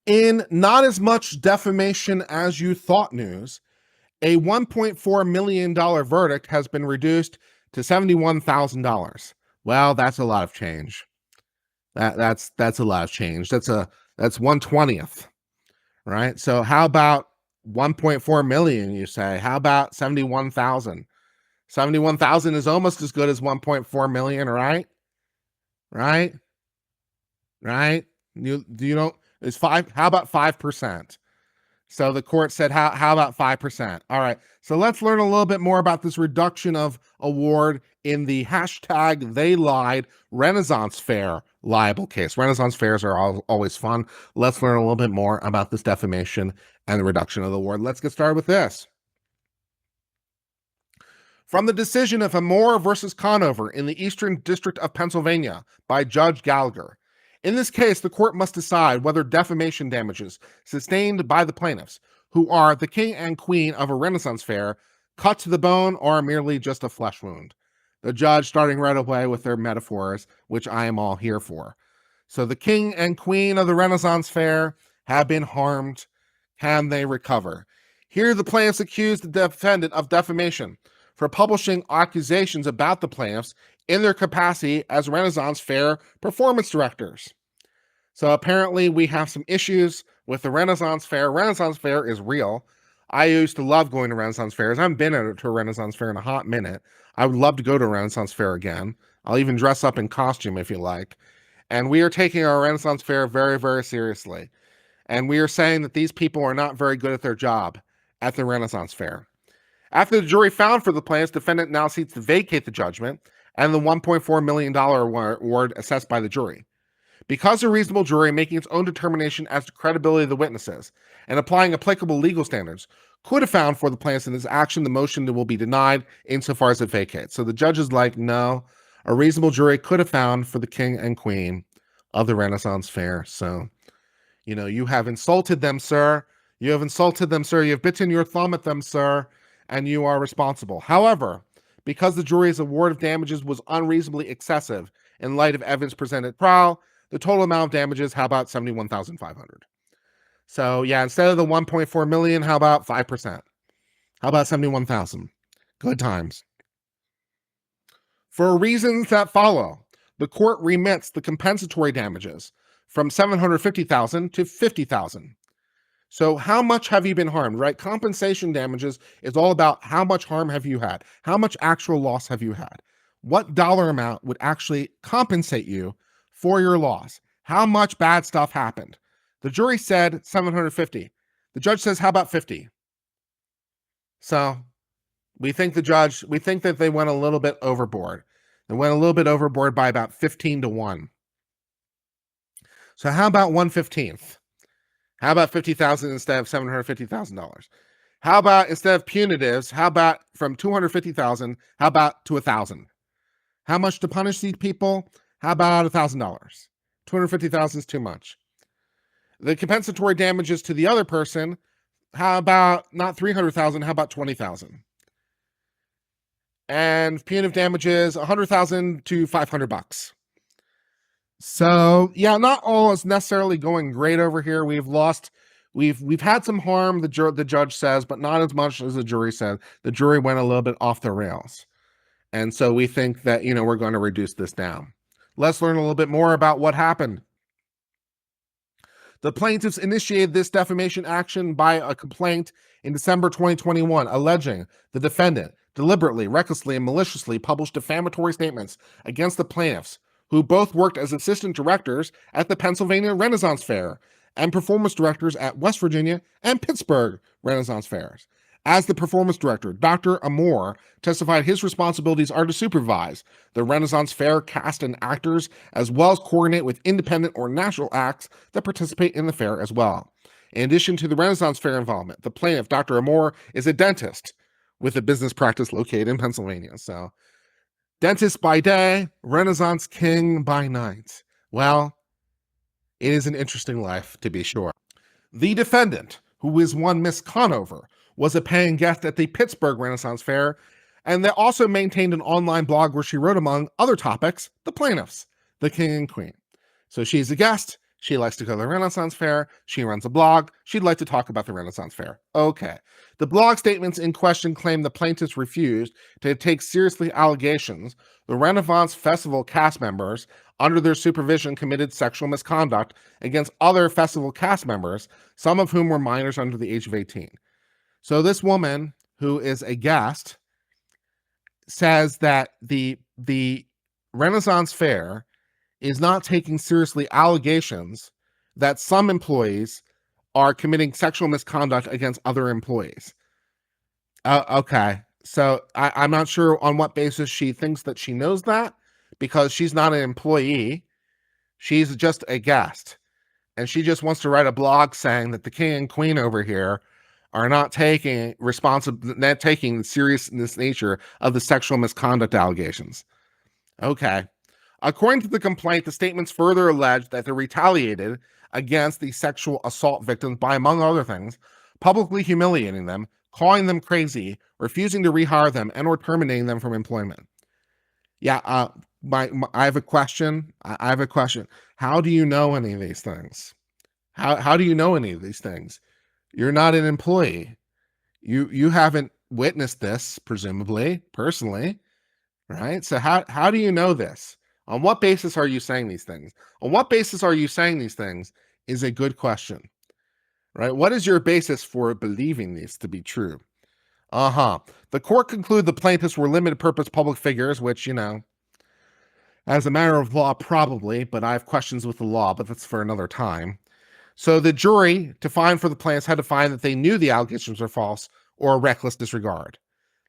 In not as much defamation as you thought news, a $1.4 million verdict has been reduced to $71,000. Well, that's a lot of change. That's a lot of change. That's 1/20th, right? So how about 1.4 million, you say? How about 71,000? 71,000 is almost as good as 1.4 million, right? Right? Right? You don't is 5 how about 5%? So the court said, how about 5%? All right. So let's learn a little bit more about this reduction of award in the hashtag they lied Renaissance Fair liable case. Renaissance fairs are always fun. Let's learn a little bit more about this defamation and the reduction of the award. Let's get started with this. From the decision of Amore versus Conover in the Eastern District of Pennsylvania by Judge Gallagher. In this case, the court must decide whether defamation damages sustained by the plaintiffs, who are the king and queen of a Renaissance fair, cut to the bone or merely just a flesh wound. The judge starting right away with their metaphors, which I am all here for. So the king and queen of the Renaissance fair have been harmed. Can they recover? Here the plaintiffs accuse the defendant of defamation for publishing accusations about the plaintiffs in their capacity as Renaissance Fair performance directors. So apparently we have some issues with the Renaissance Fair. Renaissance Fair is real. I used to love going to Renaissance fairs. I haven't been to a Renaissance Fair in a hot minute. I would love to go to a Renaissance Fair again. I'll even dress up in costume if you like. And we are taking our Renaissance Fair very, very seriously. And we are saying that these people are not very good at their job at the Renaissance Fair. After the jury found for the plaintiffs, defendant now seeks to vacate the judgment and the $1.4 million award assessed by the jury. Because a reasonable jury making its own determination as to credibility of the witnesses and applying applicable legal standards could have found for the plaintiffs in this action, the motion will be denied insofar as it vacates. So the judge is like, no, a reasonable jury could have found for the king and queen of the Renaissance Fair. So, you have insulted them, sir. You have insulted them, sir. You have bitten your thumb at them, sir. And you are responsible. However, because the jury's award of damages was unreasonably excessive in light of evidence presented at trial, the total amount of damages, how about $71,500? So yeah, instead of the 1.4 million, how about 5%? How about 71,000? Good times. For reasons that follow, the court remits the compensatory damages from $750,000 to $50,000. So how much have you been harmed, right? Compensation damages is all about how much harm have you had? How much actual loss have you had? What dollar amount would actually compensate you for your loss? How much bad stuff happened? The jury said $750. The judge says, how about 50? So we think that they went a little bit overboard. They went a little bit overboard by about 15 to 1. So how about 1/15th? How about 50,000 instead of $750,000? How about instead of punitives, how about from 250,000, how about to 1,000? How much to punish these people? How about $1,000? 250,000 is too much. The compensatory damages to the other person, how about not 300,000, how about 20,000? And punitive damages, 100,000 to $500. So yeah, not all is necessarily going great over here. We've had some harm, the judge says, but not as much as the jury said. The jury went a little bit off the rails. And so we think that, we're going to reduce this down. Let's learn a little bit more about what happened. The plaintiffs initiated this defamation action by a complaint in December 2021, alleging the defendant deliberately, recklessly, and maliciously published defamatory statements against the plaintiffs, who both worked as assistant directors at the Pennsylvania Renaissance Fair and performance directors at West Virginia and Pittsburgh Renaissance Fairs. As the performance director, Dr. Amore testified his responsibilities are to supervise the Renaissance Fair cast and actors, as well as coordinate with independent or national acts that participate in the fair as well. In addition to the Renaissance Fair involvement, the plaintiff, Dr. Amore, is a dentist with a business practice located in Pennsylvania. So, dentist by day, Renaissance king by night. Well, it is an interesting life, to be sure. The defendant, who is one Miss Conover, was a paying guest at the Pittsburgh Renaissance Fair, and they also maintained an online blog where she wrote, among other topics, the plaintiffs, the king and queen. So she's a guest, She likes to go to the Renaissance Fair. She runs a blog. She'd like to talk about the Renaissance Fair. Okay. The blog statements in question claim the plaintiffs refused to take seriously allegations the Renaissance Festival cast members, under their supervision, committed sexual misconduct against other festival cast members, some of whom were minors under the age of 18. So this woman, who is a guest, says that the Renaissance Fair is not taking seriously allegations that some employees are committing sexual misconduct against other employees. Okay. So I'm not sure on what basis she thinks that she knows that, because she's not an employee. She's just a guest. And she just wants to write a blog saying that the king and queen over here are not taking the seriousness nature of the sexual misconduct allegations. Okay. According to the complaint, the statements further allege that they retaliated against the sexual assault victims by, among other things, publicly humiliating them, calling them crazy, refusing to rehire them, and or terminating them from employment. Yeah, I have a question. I have a question. How do you know any of these things? How do you know any of these things? You're not an employee. You haven't witnessed this, presumably, personally, right? So how do you know this? On what basis are you saying these things? On what basis are you saying these things is a good question, right? What is your basis for believing these to be true? The court concluded the plaintiffs were limited purpose public figures, which, as a matter of law, probably, but I have questions with the law, but that's for another time. So the jury, to find for the plaintiffs, had to find that they knew the allegations were false or reckless disregard.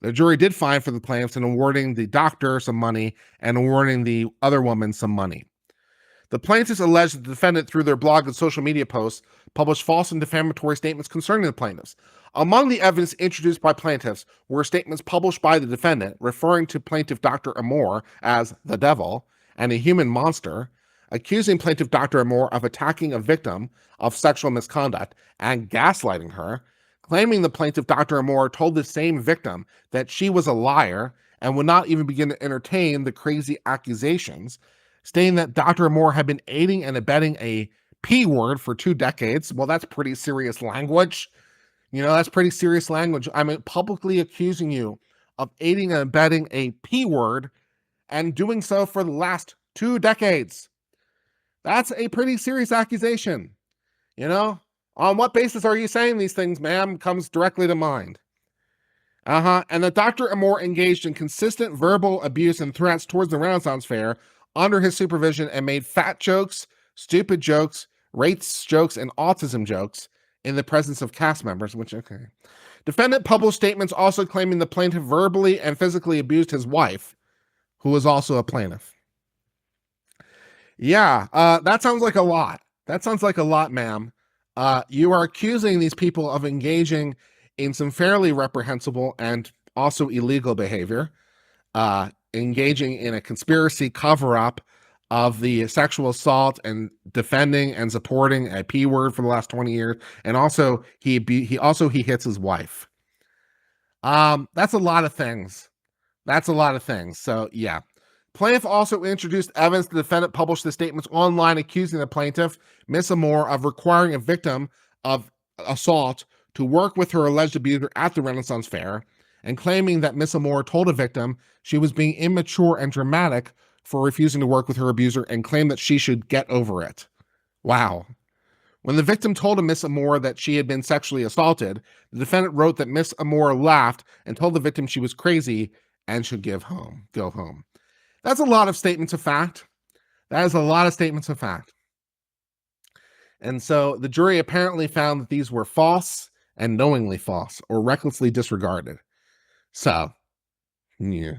The jury did find for the plaintiffs in awarding the doctor some money and awarding the other woman some money. The plaintiffs alleged that the defendant, through their blog and social media posts, published false and defamatory statements concerning the plaintiffs. Among the evidence introduced by plaintiffs were statements published by the defendant referring to plaintiff Dr. Amor as the devil and a human monster, accusing plaintiff Dr. Amor of attacking a victim of sexual misconduct and gaslighting her, claiming the plaintiff Dr. Amor told the same victim that she was a liar and would not even begin to entertain the crazy accusations, stating that Dr. Amor had been aiding and abetting a P word for 2 decades. Well, that's pretty serious language. That's pretty serious language. I'm publicly accusing you of aiding and abetting a P word and doing so for the last 2 decades. That's a pretty serious accusation. On what basis are you saying these things, ma'am? Comes directly to mind. And that Dr. Amor engaged in consistent verbal abuse and threats towards the Renaissance Fair under his supervision and made fat jokes, stupid jokes, race jokes, and autism jokes in the presence of cast members, which, okay. Defendant published statements also claiming the plaintiff verbally and physically abused his wife, who was also a plaintiff. Yeah, that sounds like a lot. That sounds like a lot, ma'am. You are accusing these people of engaging in some fairly reprehensible and also illegal behavior, engaging in a conspiracy cover-up of the sexual assault and defending and supporting a P word for the last 20 years. And also he hits his wife. That's a lot of things. So yeah. Plaintiff also introduced evidence the defendant published the statements online accusing the plaintiff, Miss Amor, of requiring a victim of assault to work with her alleged abuser at the Renaissance Fair, and claiming that Miss Amor told a victim she was being immature and dramatic for refusing to work with her abuser and claimed that she should get over it. Wow. When the victim told Miss Amor that she had been sexually assaulted, the defendant wrote that Miss Amor laughed and told the victim she was crazy and should go home. That's a lot of statements of fact. That is a lot of statements of fact. And so the jury apparently found that these were false and knowingly false or recklessly disregarded. So, yeah.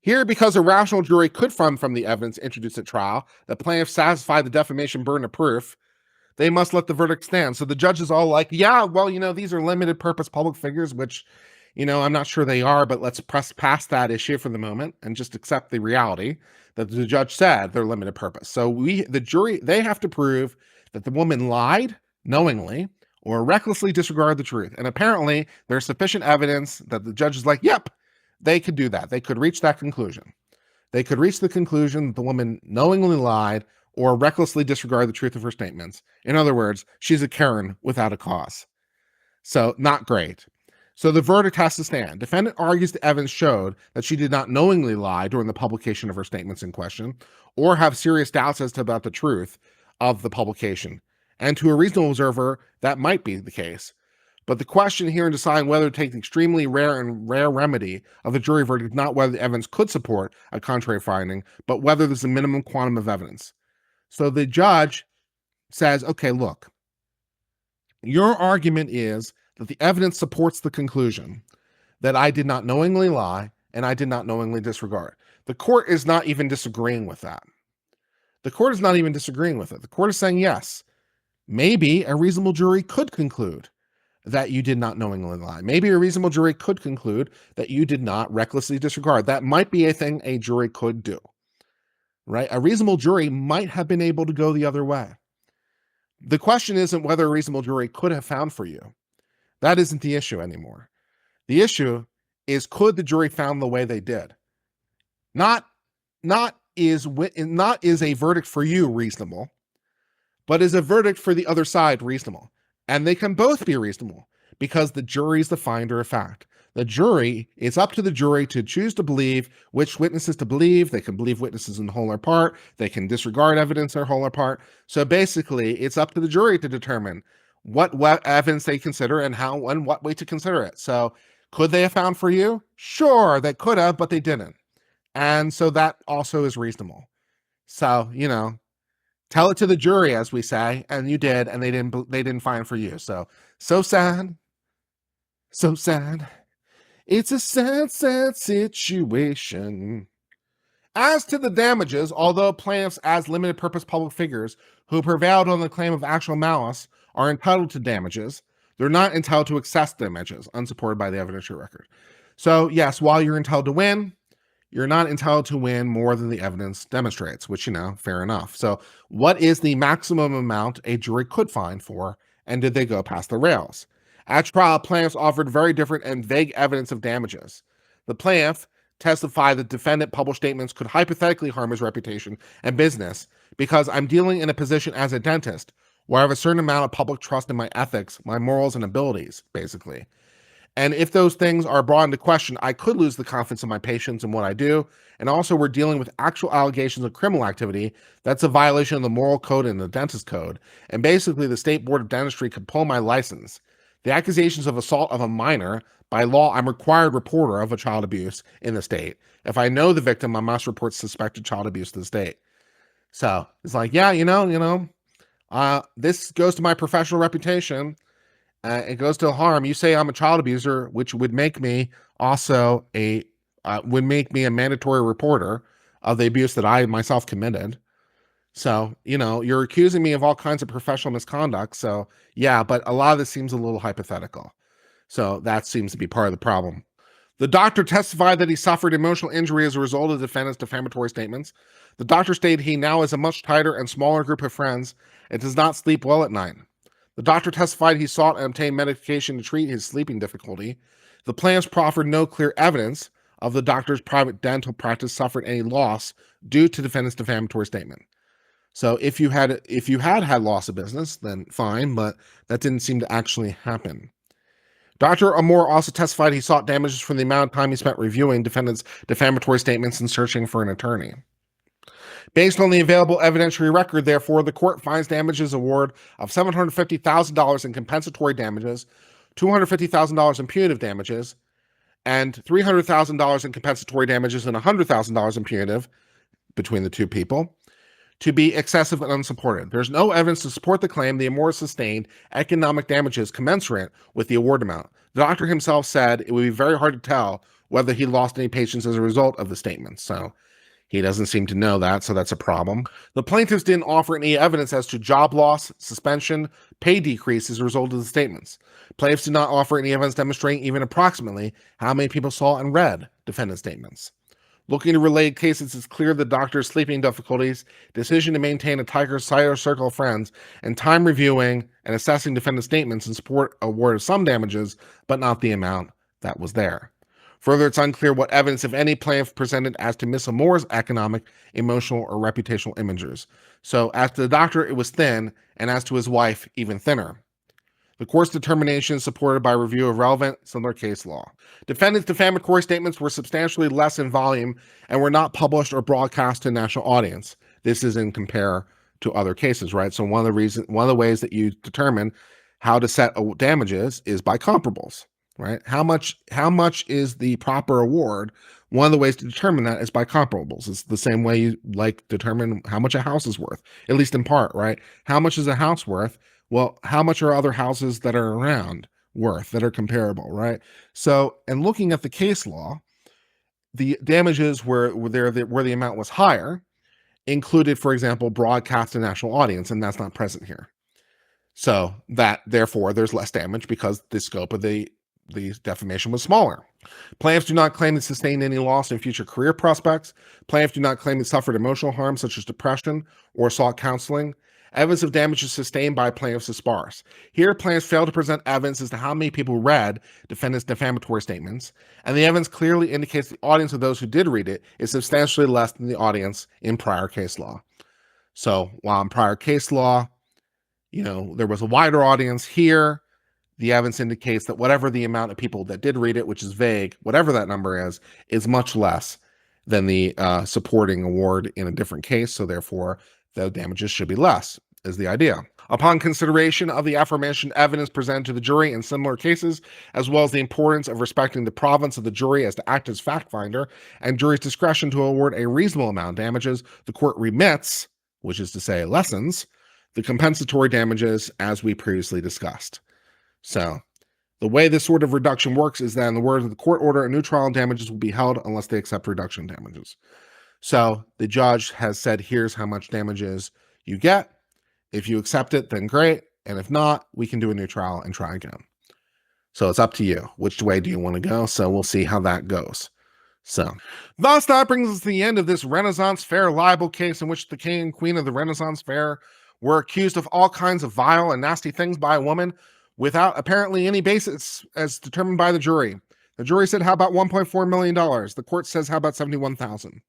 Here, because a rational jury could find from the evidence introduced at trial that plaintiffs satisfied the defamation burden of proof, they must let the verdict stand. So the judge is all like, yeah, well, these are limited purpose public figures, which, I'm not sure they are, but let's press past that issue for the moment and just accept the reality that the judge said they're limited purpose. So the jury, they have to prove that the woman lied knowingly or recklessly disregarded the truth. And apparently there's sufficient evidence that the judge is like, yep, they could do that. They could reach that conclusion. They could reach the conclusion that the woman knowingly lied or recklessly disregard the truth of her statements. In other words, she's a Karen without a cause. So, not great. So the verdict has to stand. Defendant argues the evidence showed that she did not knowingly lie during the publication of her statements in question, or have serious doubts as to about the truth of the publication. And to a reasonable observer, that might be the case. But the question here in deciding whether to take the extremely rare remedy of the jury verdict is not whether the evidence could support a contrary finding, but whether there's a minimum quantum of evidence. So the judge says, okay, look, your argument is that the evidence supports the conclusion that I did not knowingly lie and I did not knowingly disregard. The court is not even disagreeing with that. The court is not even disagreeing with it. The court is saying, yes, maybe a reasonable jury could conclude that you did not knowingly lie. Maybe a reasonable jury could conclude that you did not recklessly disregard. That might be a thing a jury could do, right? A reasonable jury might have been able to go the other way. The question isn't whether a reasonable jury could have found for you. That isn't the issue anymore. The issue is, could the jury found the way they did? Not is a verdict for you reasonable, but is a verdict for the other side reasonable? And they can both be reasonable because the jury is the finder of fact. The jury, it's up to the jury to choose to believe which witnesses to believe. They can believe witnesses in whole or part. They can disregard evidence in whole or part. So basically, it's up to the jury to determine what evidence they consider and how and what way to consider it. So could they have found for you? Sure, they could have, but they didn't. And so that also is reasonable. So, tell it to the jury, as we say, and you did, and they didn't find for you. So sad. So sad. It's a sad, sad situation. As to the damages, although plaintiffs as limited purpose public figures who prevailed on the claim of actual malice are entitled to damages, they're not entitled to excess damages, unsupported by the evidentiary record. So yes, while you're entitled to win, you're not entitled to win more than the evidence demonstrates, which, fair enough. So what is the maximum amount a jury could find for, and did they go past the rails? At trial, plaintiffs offered very different and vague evidence of damages. The plaintiff testified that defendant published statements could hypothetically harm his reputation and business because I'm dealing in a position as a dentist where I have a certain amount of public trust in my ethics, my morals and abilities, basically. And if those things are brought into question, I could lose the confidence of my patients in what I do. And also, we're dealing with actual allegations of criminal activity. That's a violation of the moral code and the dentist code. And basically, the State Board of Dentistry could pull my license. The accusations of assault of a minor, by law, I'm required reporter of a child abuse in the state. If I know the victim, I must report suspected child abuse to the state. So it's like, yeah, this goes to my professional reputation. It goes to harm. You say I'm a child abuser, which would make me also a mandatory reporter of the abuse that I myself committed. So, you're accusing me of all kinds of professional misconduct. So yeah, but a lot of this seems a little hypothetical. So that seems to be part of the problem. The doctor testified that he suffered emotional injury as a result of the defendant's defamatory statements. The doctor stated he now has a much tighter and smaller group of friends and does not sleep well at night. The doctor testified he sought and obtained medication to treat his sleeping difficulty. The plaintiffs proffered no clear evidence of the doctor's private dental practice suffered any loss due to defendant's defamatory statement. So if you had loss of business, then fine, but that didn't seem to actually happen. Dr. Amore also testified he sought damages from the amount of time he spent reviewing defendant's defamatory statements and searching for an attorney. Based on the available evidentiary record, therefore, the court finds damages award of $750,000 in compensatory damages, $250,000 in punitive damages, and $300,000 in compensatory damages and $100,000 in punitive between the two people to be excessive and unsupported. There's no evidence to support the claim the Amore sustained economic damages commensurate with the award amount. The doctor himself said it would be very hard to tell whether he lost any patients as a result of the statements. So he doesn't seem to know that, so that's a problem. The plaintiffs didn't offer any evidence as to job loss, suspension, pay decrease as a result of the statements. Plaintiffs did not offer any evidence demonstrating even approximately how many people saw and read defendant's statements. Looking to related cases, it's clear the doctor's sleeping difficulties, decision to maintain a tighter circle of friends, and time reviewing and assessing defendant's statements in support award of some damages, but not the amount that was there. Further, it's unclear what evidence, if any, plaintiff presented as to Miss Amore's economic, emotional, or reputational images. So, as to the doctor, it was thin, and as to his wife, even thinner. The court's determination is supported by review of relevant, similar case law. Defendants' defamatory statements were substantially less in volume and were not published or broadcast to a national audience. This is in compare to other cases, right? So one of the ways that you determine how to set damages is by comparables, right? How much is the proper award? One of the ways to determine that is by comparables. It's the same way you determine how much a house is worth, at least in part, right? How much is a house worth? Well, how much are other houses that are around worth that are comparable, right? So, and looking at the case law, the damages where the amount was higher included, for example, broadcast to national audience, and that's not present here. So that therefore there's less damage because the scope of the defamation was smaller. Plaintiffs do not claim to sustain any loss in future career prospects. Plaintiffs do not claim they suffered emotional harm such as depression or sought counseling. Evidence of damages sustained by plaintiffs is sparse. Here, plaintiffs fail to present evidence as to how many people read defendants' defamatory statements, and the evidence clearly indicates the audience of those who did read it is substantially less than the audience in prior case law. So, while in prior case law, there was a wider audience, here, the evidence indicates that whatever the amount of people that did read it, which is vague, whatever that number is much less than the supporting award in a different case, so therefore the damages should be less, is the idea. Upon consideration of the aforementioned evidence presented to the jury in similar cases, as well as the importance of respecting the province of the jury as to act as fact finder and jury's discretion to award a reasonable amount of damages, the court remits, which is to say lessens, the compensatory damages as we previously discussed. So, the way this sort of reduction works is that in the words of the court order, a new trial and damages will be held unless they accept reduction damages. So the judge has said, here's how much damages you get. If you accept it, then great. And if not, we can do a new trial and try again. So it's up to you. Which way do you want to go? So we'll see how that goes. So thus that brings us to the end of this Renaissance Fair libel case in which the king and queen of the Renaissance Fair were accused of all kinds of vile and nasty things by a woman without apparently any basis as determined by the jury. The jury said, how about $1.4 million? The court says, how about $71,000?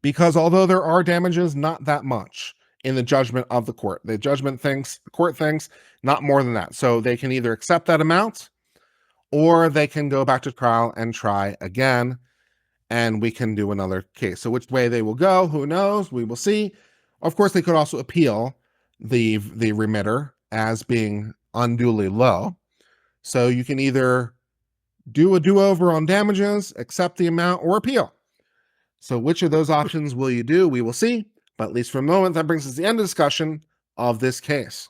Because although there are damages, not that much in the judgment of the court. The court thinks not more than that. So they can either accept that amount or they can go back to trial and try again, and we can do another case. So which way they will go, who knows? We will see. Of course, they could also appeal the remitter as being unduly low. So you can either do a do-over on damages, accept the amount, or appeal. So which of those options will you do? We will see. But at least for a moment, that brings us to the end of the discussion of this case.